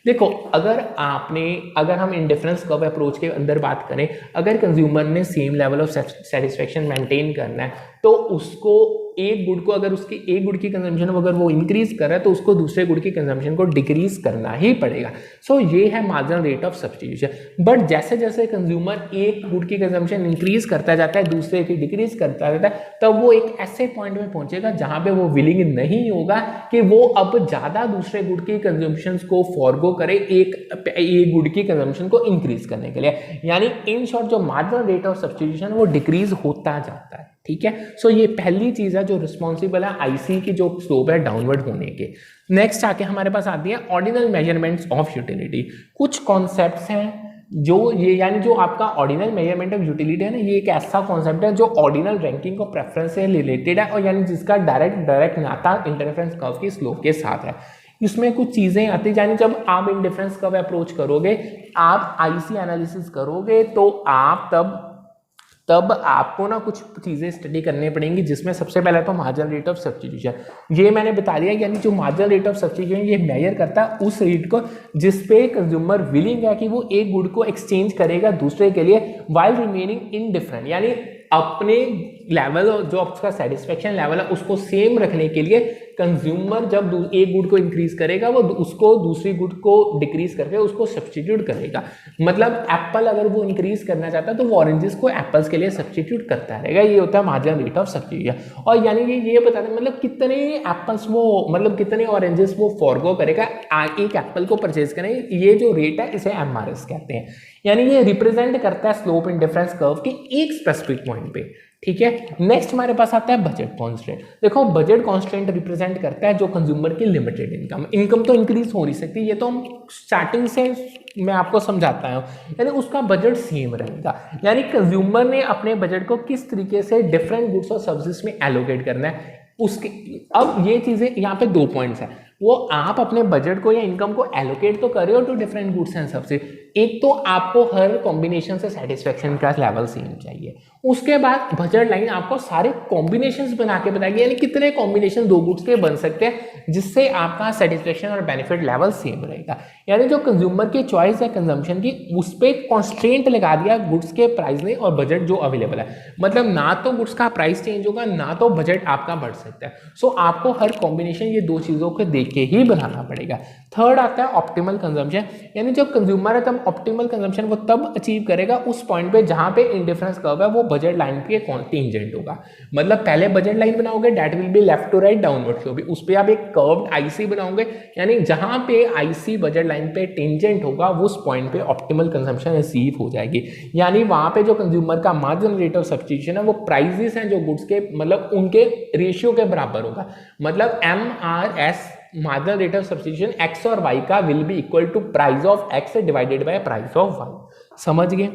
देखो अगर हम इंडिफरेंस कर्व अप्रोच के अंदर बात करें, अगर कंज्यूमर ने same level of satisfaction maintain करना है तो उसको एक गुड को, अगर उसकी एक गुड की कंजम्पशन अगर वो इंक्रीज कर रहा है तो उसको दूसरे गुड की कंजम्पशन को डिक्रीज करना ही पड़ेगा। सो ये है marginal rate of substitution. But जैसे जैसे कंज्यूमर एक गुड की कंजम्पशन इंक्रीज करता जाता है दूसरे की डिक्रीज करता जाता है, तब वो एक ऐसे पॉइंट में पहुंचेगा जहां पे वो विलिंग नहीं होगा कि वो अब ज्यादा दूसरे गुड की कंजम्पशन को फॉरगो करे एक गुड की कंजम्पशन को इंक्रीज करने के लिए। यानी इन शॉर्ट जो मार्जिनल रेट ऑफ सब्स्टिट्यूशन वो डिक्रीज होता जाता है। ठीक है, सो ये पहली चीज है जो रिस्पॉन्सिबल है आईसी की जो स्लोप है डाउनवर्ड होने के। नेक्स्ट आके हमारे पास आती है ऑर्डिनल मेजरमेंट्स ऑफ यूटिलिटी। कुछ कॉन्सेप्ट्स हैं जो ये, यानी जो आपका ऑर्डिनल मेजरमेंट ऑफ यूटिलिटी है ना, ये एक ऐसा कॉन्सेप्ट है जो ऑर्डिनल रैंकिंग ऑफ प्रेफरेंस से रिलेटेड है, और यानी जिसका डायरेक्ट नाता इंटरफेरेंस कर्व की स्लोप के साथ है। इसमें कुछ चीजें आती है, यानी जब आप इंडिफरेंस कर्व अप्रोच करोगे, आप आईसी एनालिसिस करोगे, तो आप तब आपको ना कुछ चीज़ें स्टडी करनी पड़ेंगी, जिसमें सबसे पहले तो मार्जिनल रेट ऑफ सब्स्टिट्यूशन। ये मैंने बता दिया, यानी जो मार्जिनल रेट ऑफ सब्स्टिट्यूशन ये मेजर करता है उस रेट को जिस पे कंज्यूमर विलिंग है कि वो एक गुड को एक्सचेंज करेगा दूसरे के लिए वाइल रिमेनिंग इनडिफरेंट, यानी अपने लेवल जो आपका सेटिस्फेक्शन लेवल है उसको सेम रखने के लिए कंज्यूमर जब एक गुड को इंक्रीज करेगा वो उसको दूसरी गुड को डिक्रीज करके उसको सब्स्टिट्यूट करेगा। मतलब एप्पल अगर वो इंक्रीज करना चाहता है तो वो ऑरेंजेस को एप्पल्स के लिए सब्स्टिट्यूट करता रहेगा। ये होता है मार्जिनल रेट ऑफ सब्स्टिट्यूशन। और यानी कि ये बताते हैं मतलब कितने एप्पल्स वो, मतलब कितने ऑरेंजेस वो फॉरगो करेगा एक एप्पल को परचेज करें। ये जो रेट है इसे एमआरएस कहते हैं। यानी ये रिप्रेजेंट करता है स्लोप इन डिफरेंस कर्व के एक स्पेसिफिक पॉइंट पे। ठीक है, नेक्स्ट हमारे पास आता है बजट कॉन्स्टेंट। देखो बजट कॉन्स्टेंट रिप्रेजेंट करता है जो कंज्यूमर की लिमिटेड इनकम तो इंक्रीज हो नहीं सकती, ये तो हम स्टार्टिंग से मैं आपको समझाता हूँ। यानी उसका बजट सेम रहेगा, यानी कंज्यूमर ने अपने बजट को किस तरीके से डिफरेंट गुड्स और सर्विसेज में एलोकेट करना है उसके। अब ये चीजें यहाँ पे 2 पॉइंट्स हैं। वो आप अपने बजट को या इनकम को एलोकेट तो कर रहे हो two different goods and services. एक तो आपको हर कॉम्बिनेशन से सेटिस्फेक्शन का लेवल सेम चाहिए, उसके बाद बजट लाइन आपको सारे कॉम्बिनेशंस बना के बताएगी, यानी कितने कॉम्बिनेशन दो गुड्स के बन सकते हैं जिससे आपका सेटिस्फेक्शन और बेनिफिट लेवल सेम रहेगा। यानी जो कंज्यूमर की चॉइस है कंजम्पशन की, उस पर कॉन्स्ट्रेंट लगा दिया गुड्स के प्राइस ने और बजट जो अवेलेबल है, मतलब ना तो गुड्स का प्राइस चेंज होगा ना तो बजट आपका बढ़ सकता है। सो आपको हर कॉम्बिनेशन ये दो चीज़ों को देख के ही बनाना पड़ेगा। थर्ड आता है ऑप्टिमल कंजम्पशन, यानी जो कंज्यूमर है तब ऑप्टिमल कंजम्पशन वो तब अचीव करेगा उस पॉइंट पे जहां पे इंडिफरेंस कर्व है वो बजट लाइन के कॉन्टिजेंट होगा। मतलब पहले बजट लाइन बनाओगे that will be left to right downward slope, उस पे आप एक कर्व्ड आईसी बनाओगे, यानी जहां पे आईसी बजट लाइन पे टेंजेंट होगा उस पॉइंट पे ऑप्टिमल कंजम्पशन अचीव हो जाएगी। यानी वहां पे जो कंज्यूमर का मार्जिनल रेट ऑफ सब्स्टिट्यूशन है वो प्राइसेस हैं जो गुड्स के मतलब उनके रेशियो के बराबर होगा। मतलब MRS marginal rate of substitution x और वाई का will be equal to price of x divided by price of y. समझ गए?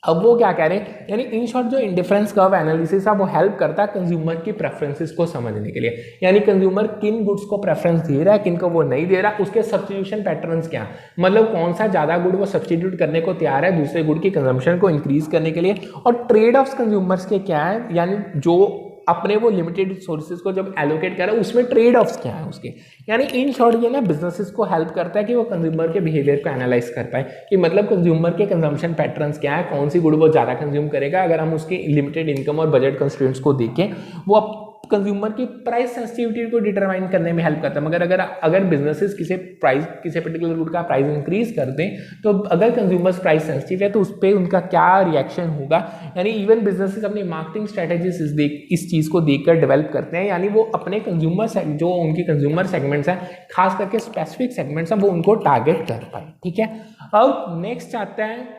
अब वो क्या कह रहे हैं, यानी इन शॉर्ट जो इंडिफरेंस कर्व एनालिसिस है वो हेल्प करता है कंज्यूमर की प्रेफरेंसेस को समझने के लिए, यानी कंज्यूमर किन गुड्स को प्रेफरेंस दे रहा है किन को वो नहीं दे रहा, उसके सब्स्टिट्यूशन पैटर्न्स क्या, मतलब कौन सा ज्यादा गुड वो सब्स्टिट्यूट करने को तैयार है दूसरे गुड की कंजम्पशन को इंक्रीज करने के लिए, और ट्रेड ऑफ्स कंज्यूमर्स के क्या है, यानी जो अपने वो लिमिटेड सोर्सेज को जब एलोकेट कर रहा है उसमें ट्रेड ऑफ्स क्या है उसके। यानी इन शॉर्ट ये ना बिजनेसेस को हेल्प करता है कि वो कंज्यूमर के बिहेवियर को एनालाइज कर पाए कि मतलब कंज्यूमर के कंजम्पशन पैटर्न्स क्या है, कौन सी गुड वो ज़्यादा कंज्यूम करेगा। अगर हम उसकी लिमिटेड इनकम और बजट कंस्ट्रेंट्स को देखें वो कंज्यूमर की प्राइस सेंसिटिविटी को डिटरमाइन करने में हेल्प करता है। मगर अगर बिजनेसेस किसी पर्टिकुलर गुड का प्राइस इंक्रीज कर दें तो अगर कंज्यूमर्स प्राइस सेंसिटिव है तो उस पर उनका क्या रिएक्शन होगा। यानी इवन बिजनेसेस अपनी मार्केटिंग स्ट्रेटेजीज इस चीज़ को देखकर डेवलप करते हैं, यानी वो अपने कंज्यूमर जो उनकी कंज्यूमर सेगमेंट्स हैं खास करके स्पेसिफिक सेगमेंट्स हैं वो उनको टारगेट कर पाए। ठीक है, अब नेक्स्ट आता है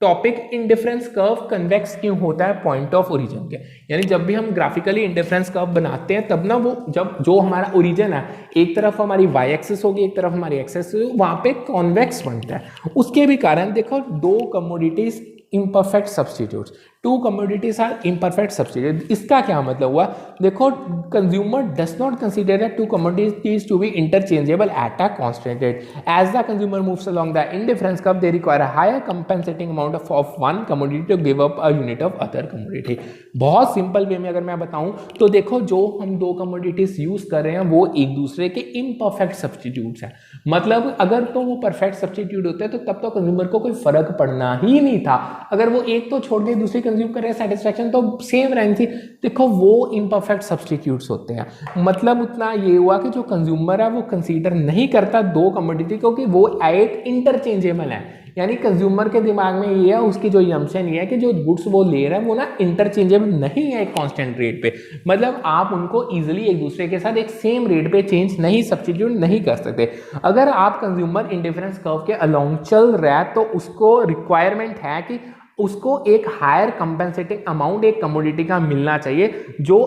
टॉपिक इंडिफरेंस कर्व कन्वेक्स क्यों होता है पॉइंट ऑफ ओरिजिन के। यानी जब भी हम ग्राफिकली इंडिफरेंस कर्व बनाते हैं तब ना वो जब जो हमारा ओरिजिन है एक तरफ हमारी वाई एक्सिस होगी एक तरफ हमारी एक्सिस होगी वहां पे कॉन्वेक्स बनता है। उसके भी कारण देखो दो commodities imperfect substitutes, two commodities are imperfect substitute. इसका क्या मतलब हुआ, देखो consumer does not consider that two commodities to be interchangeable at a constant rate. As the consumer moves along the indifference curve they require a higher compensating amount of one commodity to give up a unit of other commodity. बहुत simple way में अगर मैं बताऊं तो देखो जो हम दो कमोडिटीज यूज कर रहे हैं वो एक दूसरे के इम्परफेक्ट सब्स्टिट्यूट्स हैं। मतलब अगर तो वो परफेक्ट सब्स्टिट्यूट होते तो तब तो कंज्यूमर को कोई फर्क पड़ना ही नहीं था। अगर वो एक तो छोड़ के दूसरी कंज्यूम कर रहे हैं सेटिस्फेक्शन तो सेम रहनी थी। देखो वो इम्परफेक्ट सब्स्टिट्यूट्स होते हैं, मतलब उतना ये हुआ कि जो कंज्यूमर है वो कंसीडर नहीं करता दो कमोडिटी को कि वो एक इंटरचेंजेबल है। यानी कंज्यूमर के दिमाग में ये है, उसकी जो यम्पशन ये है कि जो गुड्स वो ले रहा है वो ना इंटरचेंजेबल नहीं है एक कांस्टेंट रेट पे। मतलब आप उनको इजीली एक दूसरे के साथ एक सेम रेट पे चेंज नहीं सब्स्टिट्यूट नहीं कर सकते। अगर आप कंज्यूमर इंडिफरेंस कर्व के अलोंग चल रहा है तो उसको रिक्वायरमेंट है कि उसको एक हायर कंपेंसेटिंग अमाउंट एक कमोडिटी का मिलना चाहिए जो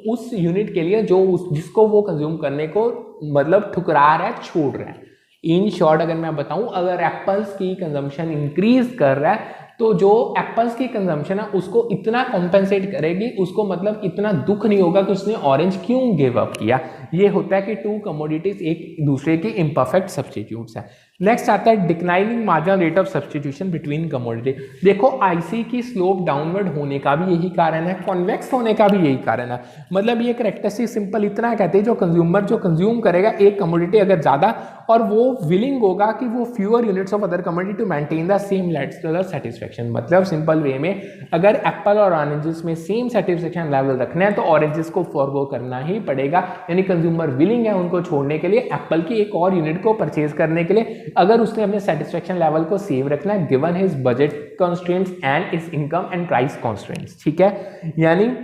उस यूनिट के लिए जो जिसको वो कंज्यूम करने को मतलब ठुकरा रहा है छोड़ रहा है। इन शॉर्ट अगर मैं बताऊं अगर एप्पल्स की कंजम्पशन इंक्रीज कर रहा है तो जो एप्पल्स की कंजम्पशन है उसको इतना कॉम्पेंसेट करेगी, उसको मतलब इतना दुख नहीं होगा कि उसने ऑरेंज क्यों गिव अप किया। ये होता है कि टू कमोडिटीज एक दूसरे के इम्परफेक्ट सब्स्टिट्यूट्स है। नेक्स्ट आता है declining marginal rate of substitution between commodity. देखो आईसी की स्लोप डाउनवर्ड होने का भी यही कारण है, कॉन्वेक्स होने का भी यही कारण है। मतलब ये करेक्टरिस्टिक सिंपल इतना कहते हैं जो कंज्यूमर जो कंज्यूम करेगा एक कमोडिटी अगर ज्यादा और वो विलिंग होगा कि वो fewer units of other commodity to maintain the same level of satisfaction. मतलब सिंपल वे में अगर एप्पल और ऑरेंजेस में सेम सेटिस्फेक्शन लेवल रखना है तो ऑरेंजेस को फॉरगो करना ही पड़ेगा। यानी कंज्यूमर विलिंग है उनको छोड़ने के लिए एप्पल की एक और यूनिट को परचेज करने के लिए अगर उसने अपने सेटिस्फेक्शन लेवल को सेव रखना है given his budget constraints and his income and price constraints. ठीक है, यानी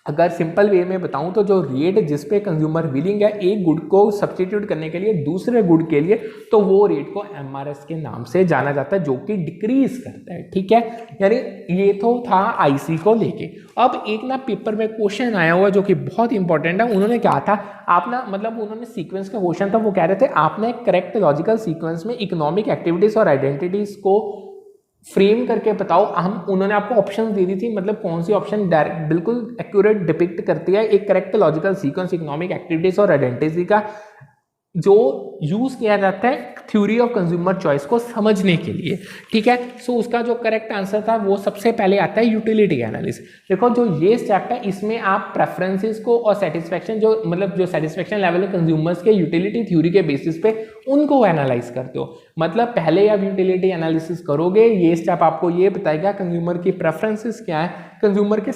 अगर सिंपल वे में बताऊं तो जो रेट जिस पे कंज्यूमर विलिंग है एक गुड को सब्स्टिट्यूट करने के लिए दूसरे गुड के लिए तो वो रेट को एमआरएस के नाम से जाना जाता है जो कि डिक्रीज करता है। ठीक है, यानी ये तो था आईसी को लेके। अब एक ना पेपर में क्वेश्चन आया हुआ जो कि बहुत इंपॉर्टेंट है। उन्होंने कहा था आप ना मतलब उन्होंने सीक्वेंस का क्वेश्चन था, वो कह रहे थे आपने करेक्ट लॉजिकल सीक्वेंस में इकोनॉमिक एक्टिविटीज और आइडेंटिटीज को फ्रेम करके बताओ। उन्होंने आपको ऑप्शन दे दी थी, मतलब कौन सी ऑप्शन डायरेक्ट बिल्कुल एक्यूरेट डिपिक्ट करती है एक correct logical sequence economic activities और आइडेंटिटी का जो यूज किया जाता है थ्योरी ऑफ कंज्यूमर चॉइस को समझने के लिए, ठीक है। सो उसका जो करेक्ट आंसर था वो सबसे पहले आता है यूटिलिटी एनालिसिस। देखो जो ये स्टेप है इसमें आप प्रेफरेंसेस को और सेटिस्फेक्शन जो मतलब जो सेटिस्फेक्शन लेवल है कंज्यूमर्स के यूटिलिटी थ्योरी के बेसिस पे उनको एनालाइज करते हो। मतलब पहले आप यूटिलिटी एनालिसिस करोगे, ये स्टेप आपको ये बताएगा कंज्यूमर की प्रेफरेंसेस क्या है, कंज्यूमर के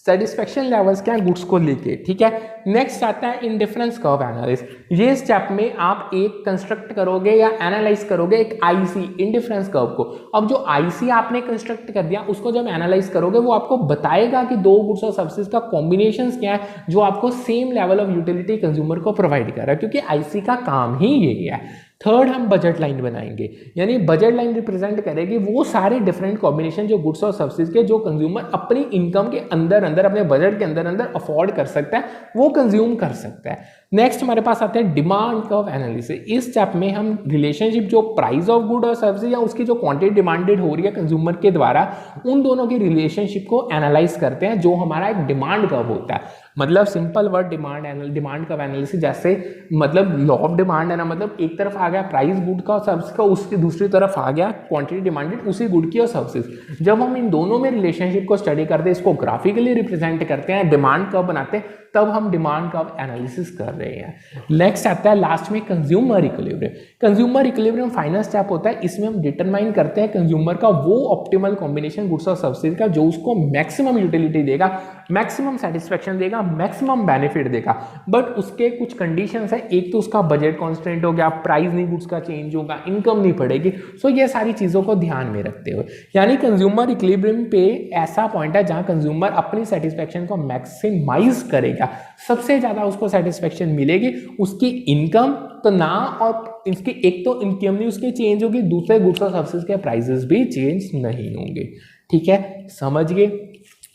सेटिस्फेक्शन लेवल्स क्या है गुड्स को लेके, ठीक है। नेक्स्ट आता है इंडिफरेंस कर्व एनालिसिस। ये स्टेप में आप एक कंस्ट्रक्ट करोगे या एनालाइज करोगे एक आईसी इंडिफरेंस कर्व को। अब जो आईसी आपने कंस्ट्रक्ट कर दिया उसको जब एनालाइज करोगे वो आपको बताएगा कि दो गुड्स और सर्विसेज का कॉम्बिनेशन क्या है जो आपको same level of utility consumer को प्रोवाइड कर रहा है, क्योंकि आईसी का काम ही यही है। थर्ड हम बजट लाइन बनाएंगे, यानी बजट लाइन रिप्रेजेंट करेगी वो सारे डिफरेंट कॉम्बिनेशन जो गुड्स और सर्विसेज के जो कंज्यूमर अपनी इनकम के अंदर अंदर अपने बजट के अंदर अंदर अफोर्ड कर सकता है वो कंज्यूम कर सकता है। नेक्स्ट हमारे पास आते हैं डिमांड कर्व एनालिसिस। इस स्टेप में हम रिलेशनशिप जो प्राइस ऑफ गुड और सर्विस या उसकी जो क्वांटिटी डिमांडेड हो रही है कंज्यूमर के द्वारा उन दोनों की रिलेशनशिप को एनालाइज करते हैं, जो हमारा एक डिमांड कर्व होता है। मतलब simple word demand curve analysis, जैसे मतलब लॉ ऑफ डिमांड है ना, मतलब एक तरफ आ गया प्राइस गुड का और सर्विस का, उसकी दूसरी तरफ आ गया क्वांटिटी डिमांडेड उसी गुड की और सर्विसेज। जब हम इन दोनों में रिलेशनशिप को स्टडी करते हैं, इसको ग्राफिकली रिप्रेजेंट करते हैं, डिमांड कर्व बनाते हैं, तब हम डिमांड कर्व एनालिसिस कर रहे हैं। नेक्स्ट आता है लास्ट में consumer equilibrium. Consumer equilibrium final step होता है, इसमें हम डिटरमाइन करते हैं कंज्यूमर का वो ऑप्टिमल कॉम्बिनेशन गुड्स और सर्विसेज का जो उसको मैक्सिमम यूटिलिटी देगा, मैक्सिमम सेटिस्फेक्शन देगा, मैक्सिमम बेनिफिट देगा। बट उसके कुछ कंडीशंस है, एक तो उसका बजट कॉन्स्टेंट हो गया, प्राइस नहीं गुड्स का चेंज होगा, इनकम नहीं पड़ेगी। सो ये सारी चीजों को ध्यान में रखते हुए, यानी कंज्यूमर इक्विलिब्रियम पे ऐसा पॉइंट है जहां कंज्यूमर अपनी सेटिस्फेक्शन को मैक्सिमाइज करेगा, सबसे ज्यादा उसको सेटिस्फेक्शन मिलेगी, उसकी इनकम तो ना, और इसकी एक तो इनकम नहीं उसकी चेंज होगी, दूसरे गुड्स और सर्विसेज के प्राइसेस भी चेंज नहीं होंगे। ठीक है, समझ गए।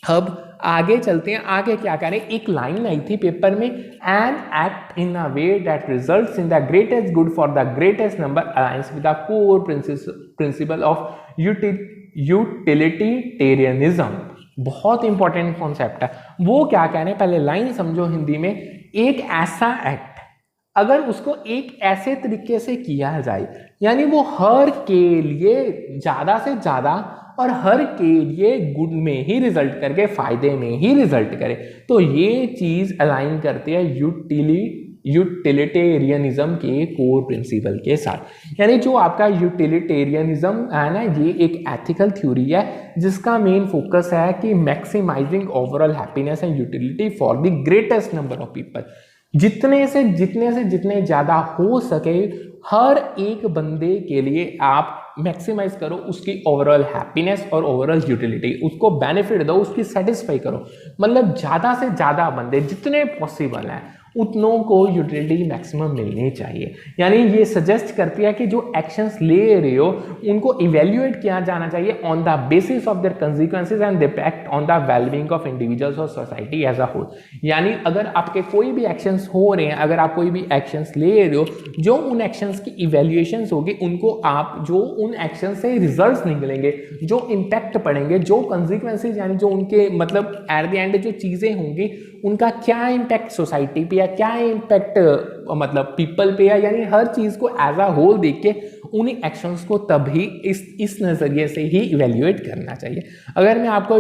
अब आगे चलते हैं, आगे क्या करें। एक लाइन आई थी पेपर में, an act in a way that results in the greatest good for the greatest number aligns with the core principle of utilitarianism. बहुत इंपॉर्टेंट कॉन्सेप्ट है। वो क्या कह रहे हैं, पहले लाइन समझो हिंदी में। एक ऐसा एक्ट अगर उसको एक ऐसे तरीके से किया जाए, यानी वो हर के लिए ज्यादा से ज्यादा और हर के लिए गुड में ही रिजल्ट करके, फायदे में ही रिजल्ट करे, तो ये चीज अलाइन करती है यूटिलिटेरियनिज्म के कोर प्रिंसिपल के साथ। यानी जो आपका यूटिलिटेरियनिज्म है ना, ये एक एथिकल थ्योरी है जिसका मेन फोकस है कि maximising overall happiness and utility for the greatest number of people. जितने से जितने ज्यादा हो सके हर एक बंदे के लिए आप मैक्सिमाइज करो उसकी ओवरऑल हैप्पीनेस और ओवरऑल यूटिलिटी, उसको बेनिफिट दो, उसकी सेटिस्फाई करो। मतलब ज्यादा से ज्यादा बंदे जितने पॉसिबल हैं उतनों को यूटिलिटी मैक्सिमम मिलनी चाहिए। यानी ये सजेस्ट करती है कि जो एक्शंस ले रहे हो उनको इवेल्युएट किया जाना चाहिए on the basis of their consequences and the impact on the wellbeing of individuals और सोसाइटी एज अ होल। यानी अगर आपके कोई भी एक्शंस हो रहे हैं, अगर आप कोई भी एक्शंस ले रहे हो, जो उन एक्शंस की इवेल्युएशंस होगी उनको आप, जो उन एक्शन से रिजल्ट्स निकलेंगे, जो इम्पैक्ट पड़ेंगे, जो कंसिक्वेंसेज यानी जो उनके मतलब एट द एंड जो चीजें होंगी उनका क्या इम्पैक्ट सोसाइटी पे या क्या इम्पैक्ट मतलब पीपल पे, यानी हर चीज को एज अ होल देख के उन्हीं एक्शंस को तभी इस नजरिए से ही इवेल्युएट करना चाहिए। अगर मैं आपको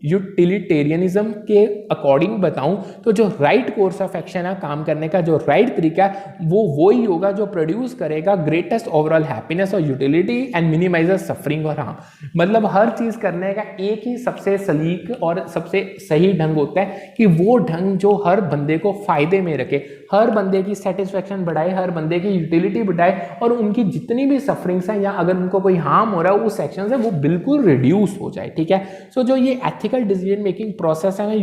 यूटिलिटेरियनिज्म के अकॉर्डिंग बताऊं तो जो राइट कोर्स ऑफ एक्शन है, काम करने का जो राइट तरीका है, वो ही होगा जो प्रोड्यूस करेगा ग्रेटेस्ट ओवरऑल हैप्पीनेस और यूटिलिटी एंड मिनिमाइजेस सफरिंग और हार्म। मतलब हर चीज करने का एक ही सबसे सलीक और सबसे सही ढंग होता है कि वो ढंग जो हर बंदे को फायदे में रखे, हर बंदे की सेटिस्फेक्शन बढ़ाए, हर बंदे की यूटिलिटी बढ़ाए और उनकी जितनी भी सफरिंग्स हैं या अगर उनको कोई हार्म हो रहा है उस सेक्शन से वो बिल्कुल रिड्यूस हो जाए। ठीक है, सो जो ये एथिकल डिसीजन मेकिंग प्रोसेस है ना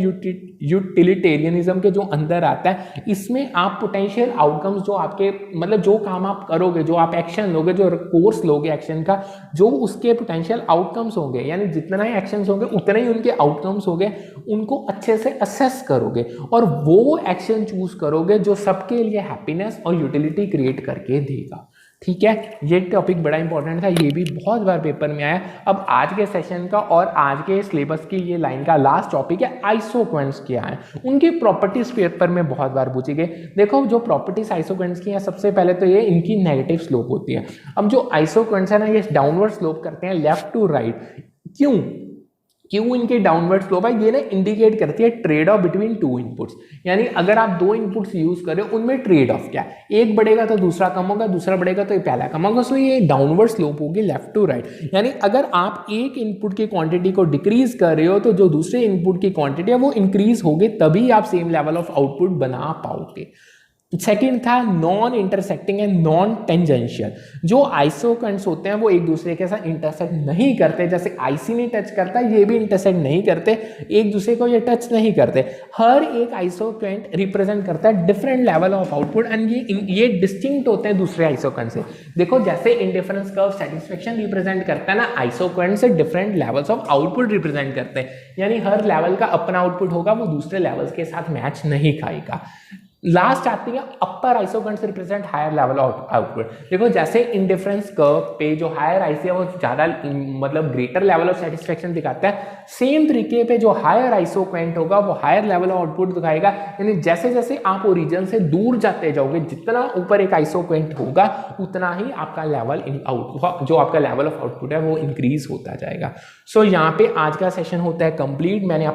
यूटिलिटेरियनिज्म के जो अंदर आता है, इसमें आप पोटेंशियल आउटकम्स जो आपके मतलब जो काम आप करोगे, जो आप एक्शन लोगे, जो कोर्स लोगे एक्शन का, जो उसके पोटेंशियल आउटकम्स होंगे, यानी जितना ही एक्शंस होंगे उतने ही उनके आउटकम्स होंगे, उनको अच्छे से असेस करोगे और वो एक्शन चूज करोगे जो सबके लिए हैप्पीनेस और यूटिलिटी क्रिएट करके देगा। ठीक है, ये टॉपिक बड़ा इंपॉर्टेंट था, ये भी बहुत बार पेपर में आया। अब आज के सेशन का और आज के सिलेबस की ये लाइन का लास्ट टॉपिक है आइसोक्वेंट्स क्या है, उनकी प्रॉपर्टीज पेपर में बहुत बार पूछी गई। देखो जो प्रॉपर्टीज आइसोक्वेंट्स की है, सबसे पहले तो ये इनकी नेगेटिव स्लोप होती है। अब जो आइसोक्वेंट्स है ना, ये डाउनवर्ड स्लोप करते हैं लेफ्ट टू राइट। क्यों इनके डाउनवर्ड स्लोप है, ये ना इंडिकेट करती है trade off between two inputs. यानी अगर आप दो इनपुट्स यूज कर रहे हो, उनमें ट्रेड ऑफ क्या है, एक बढ़ेगा तो दूसरा कम होगा, दूसरा बढ़ेगा तो ये पहला कम होगा, सो ये डाउनवर्ड स्लोप होगी लेफ्ट टू राइट। यानी अगर आप एक इनपुट की क्वांटिटी को डिक्रीज कर रहे हो, तो जो दूसरे इनपुट की क्वांटिटी है वो इंक्रीज होगी, तभी आप सेम लेवल ऑफ आउटपुट बना पाओगे। सेकेंड था non intersecting and non tangential. जो आइसोकरेंट्स होते हैं वो एक दूसरे के साथ इंटरसेक्ट नहीं करते, जैसे आईसी नहीं टच करता, ये भी इंटरसेक्ट नहीं करते, एक दूसरे को ये टच नहीं करते। हर एक आइसोकरेंट रिप्रेजेंट करता है different level of output and ये डिस्टिंक्ट होते हैं दूसरे आइसोकरेंट से। देखो जैसे इंडिफरेंस कर्व सेटिस्फेक्शन रिप्रेजेंट करता है ना, आइसोकरेंट से different levels of output represent करते हैं। यानी हर लेवल का अपना आउटपुट होगा, वो दूसरे लेवल्स के साथ मैच नहीं खाएगा। लास्ट आती है upper isocurrents represent higher level of output. देखो जैसे इंडिफरेंस कर्व पे जो हायर आईसी है वो ज्यादा मतलब ग्रेटर लेवल ऑफ सेटिस्फेक्शन दिखाता है, सेम तरीके पे जो हायर आइसोकरेंट होगा वो हायर लेवल ऑफ आउटपुट दिखाएगा। यानी जैसे जैसे आप ओरिजिन से दूर जाते जाओगे, जितना ऊपर एक आइसोकरेंट होगा उतना ही आपका लेवल आउट जो आपका लेवल ऑफ आउटपुट है वो इंक्रीज होता जाएगा। सो यहाँ पे आज का सेशन होता है कंप्लीट। मैंने